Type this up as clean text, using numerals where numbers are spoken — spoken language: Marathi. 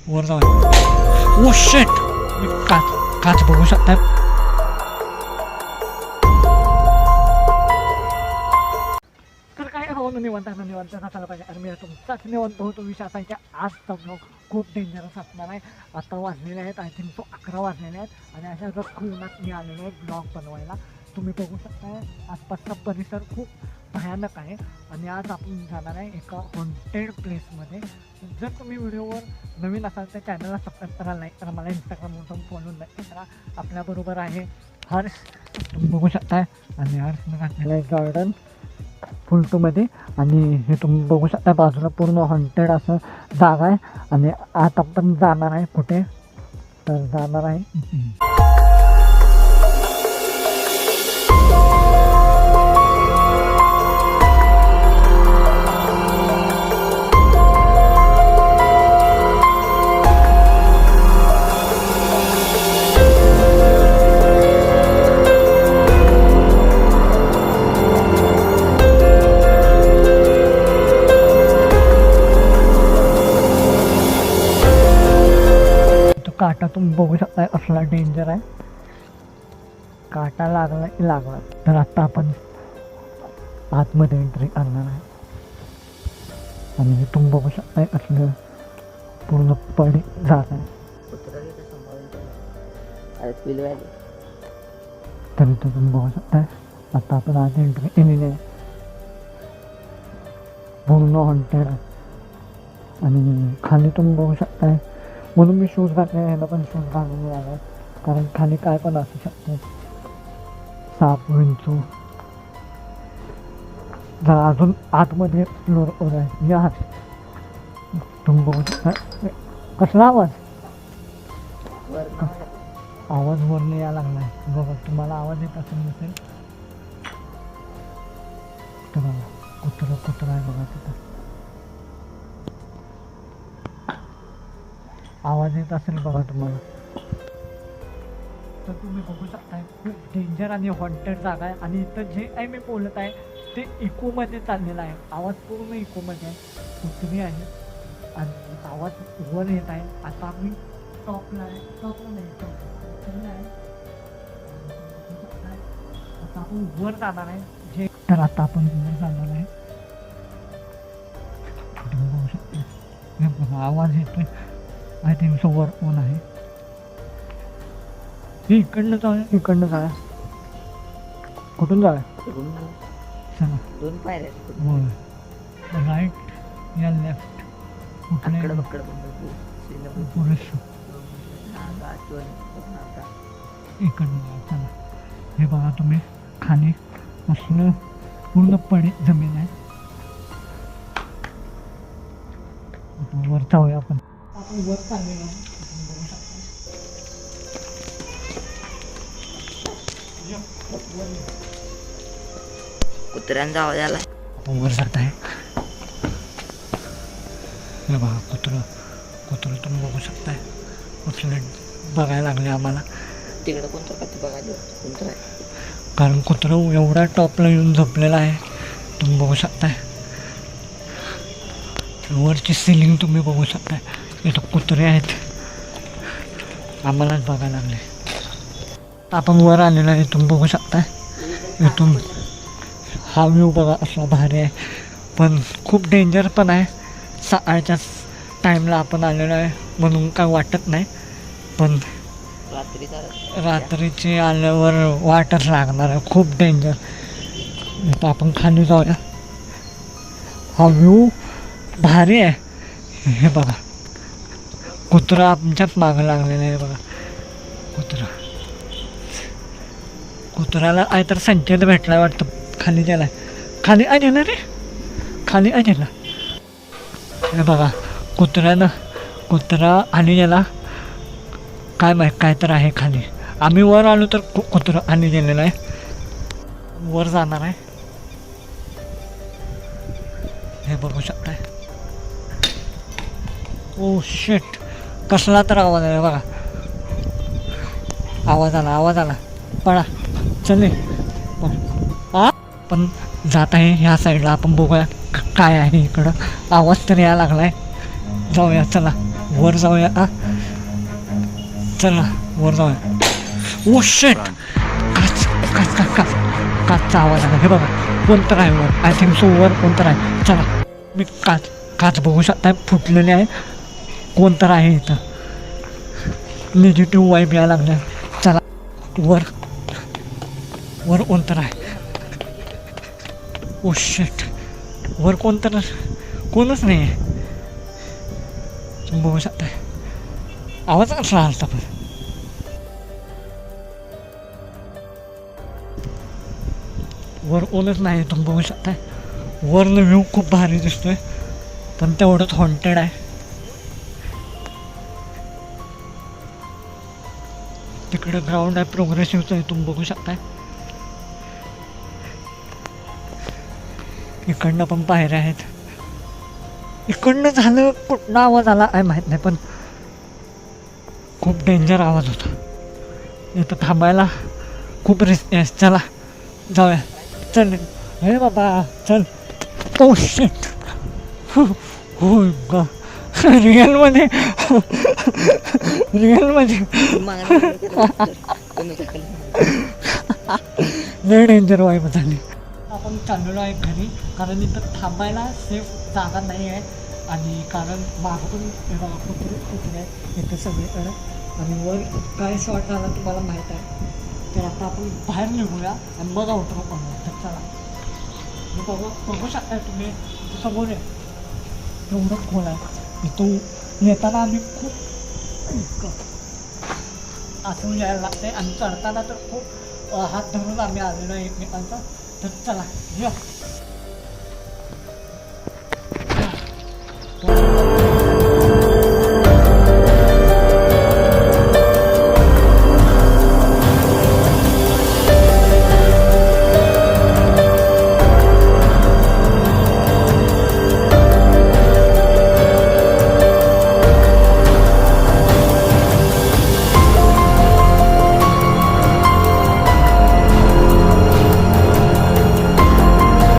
वर जाऊया. ओ शिट, काच बघू शकता. तर काय हो निवांत नसायला पाहिजे. आणि मी तुमचाच निवांत होतो. विषय असा आहे की आज तर खूप डेंजरस असणार आहे. आता वाजलेले आहेत आय थिंक 11 वाजलेले आहेत आणि अशा रखूनात मी आलेलो आहे ब्लॉग बनवायला. तुम्ही बघू शकता आसपासचा परिसर खूप भयानक आहे. आणि आज आपण जाणार आहे एका हॉन्टेड प्लेसमध्ये. जर तुम्ही व्हिडिओवर नवीन असाल तर चॅनलला सबस्क्राईब करायला नाही तर मला इंस्टाग्रामवर जाऊन फॉलो नक्की करा. आपल्याबरोबर आहे हर्ष, तुम्ही बघू शकताय. आणि हर्षनं घातलेलं आहे गार्डन फुलटूमध्ये. आणि हे तुम्ही बघू शकता बाजूला पूर्ण हॉन्टेड असं जागा आहे. आणि आता आपण जाणार आहे कुठे तर जाणार आहे काटा. तुम्ही बघू शकता असला डेंजर आहे. काटा लागला तर आता आपण आतमध्ये एंट्री करणार आहे. आणि तुम्ही बघू शकता असलं पूर्णपणे जात आहे. तरी तो तुम्ही बघू शकता आता आपण आत एंट्री केलेली आहे. पूर्ण हॉन्टेड आहे. आणि खाली तुम्ही बघू शकता म्हणून मी शूज घातले. ह्याला पण शूज घालून आला कारण खाली काय पण असू शकते. साप विंचू. जरा अजून आतमध्ये फ्लोर आहे. या तुम्ही बघू शकता कसला आवाज वरनं यायला लागला आहे. बघा तुम्हाला आवाज येत असेल नसेल तर बघा कुत्रा आहे बघा तिथं. आवाज येत असेल बघा तुम्हाला. तर तुम्ही बघू शकताय खूप डेंजर आणि हॉन्टेड जागा आहे. आणि इथं जे काही मी बोलत आहे ते इकोमध्ये चाललेलं आहे. आवाज पूर्ण इकोमध्ये आहे. कुत्री आहे आणि आवाज वर येत आहे. आता आम्ही टॉपला आहे. आता आपण वर जाणार आहे. तर आता आपण वर जाणार आहे. तुम्ही बघू शकता बघा आवाज येतोय. आय थिंक समोर कोण आहे. इकडनं जाऊया. कुठून जाऊया चला. 2 पायऱ्या राईट या लेफ्ट कुठले इकडनं जाऊया चला. हे बघा तुम्ही खाली असलं पूर्णपणे जमीन आहे. वर जाऊया आपण वर चाललेलो आहे. कुत्र्यांचा आवाज आला. आपण वर जात आहे. हे बघा कुत्रं तुम्ही बघू शकताय. कुठलं बघायला लागले आम्हाला. तिकडं कोणतं का ते बघायला कोणतं आहे कारण कुत्रं एवढा टॉपला येऊन झोपलेला आहे. तुम्ही बघू शकताय वरची सिलिंग तुम्ही बघू शकताय. इथं कुत्रे आहेत. आम्हालाच बघायला लागले. आपण वर आलेलो आहे. तुम्ही बघू शकताय इथून हा व्ह्यू बघा असला भारी आहे. पण खूप डेंजर पण आहे. सकाळच्याच टाईमला आपण आलेलो आहे म्हणून काय वाटत नाही. पण रात्रीची आल्यावर वाटच लागणार आहे. खूप डेंजर. आता आपण खाली जाऊया. हा व्ह्यू भारी आहे. हे बघा कुत्रा आमच्याच मागं लागलेलं आहे बघा. कुत्र्याला आहे तर संकेत भेटला वाटतं. खाली गेलाय. खाली गेला रे. खाली गेला. हे बघा कुत्रा खाली गेला. काय माहीत काय तर आहे खाली. आम्ही वर आलो तर कुत्रं खाली गेलेलं आहे. वर जाणार आहे. हे बघू शकताय. ओ शिट कसला तर आवाज आहे बघा. आवाज आला पळा चले. पण जात आहे ह्या साईडला. आपण बघूया काय आहे इकडं. आवाज तर यायला लागलाय. जाऊया चला वर जाऊया का चला वर जाऊया ओ शेट काच काच काच काच काचचा आवाज आला हे बघा कोणतं आहे वर आय थिंक सो वर कोणतं आहे चला मी काच काच बघू शकता फुटलेली आहे कोणतं आहे इथं निगेटिव्ह वाईब यायला लागल्या चला वर वर कोणतं आहे ओ शेट वर कोणतं कोणच नाही आहे बघू शकता आवाज कसला आलता पण वर कोणच नाही तुम्ही बघू शकताय वरनं व्ह्यू खूप भारी दिसतोय पण तेवढंच हॉन्टेड आहे तिकडे ग्राउंड आहे प्रोग्रेसिव्हचं आहे तुम्ही बघू शकताय इकडनं पण पायऱ्या आहेत इकडनं झालं कुठला आवाज आला आहे माहीत नाही पण खूप डेंजर आवाज होता इथं थांबायला खूप रिस्क आहे चला जाऊया चल हे बाबा चल ओ शिट हो ग रिअलमध्ये लय डेंजर वाईब झाली आपण चाललेलो आहे घरी कारण इथं थांबायला सेफ जागा नाही आहे आणि कारण मागं पण कुठे आहे इथं सगळीकडे आणि वर काय शॉट झाला तुम्हाला माहीत आहे तर आता आपण बाहेर निघूया आणि मग आउटरो करूया तर चला मी बघू शकता तुम्ही समोर आहे एवढं खोल आहे इथून येताना आम्ही खूप आतून यायला लागते आणि चढताना तर खूप हात धरून आम्ही आलेलो आहे एकमेकांचा तर चला या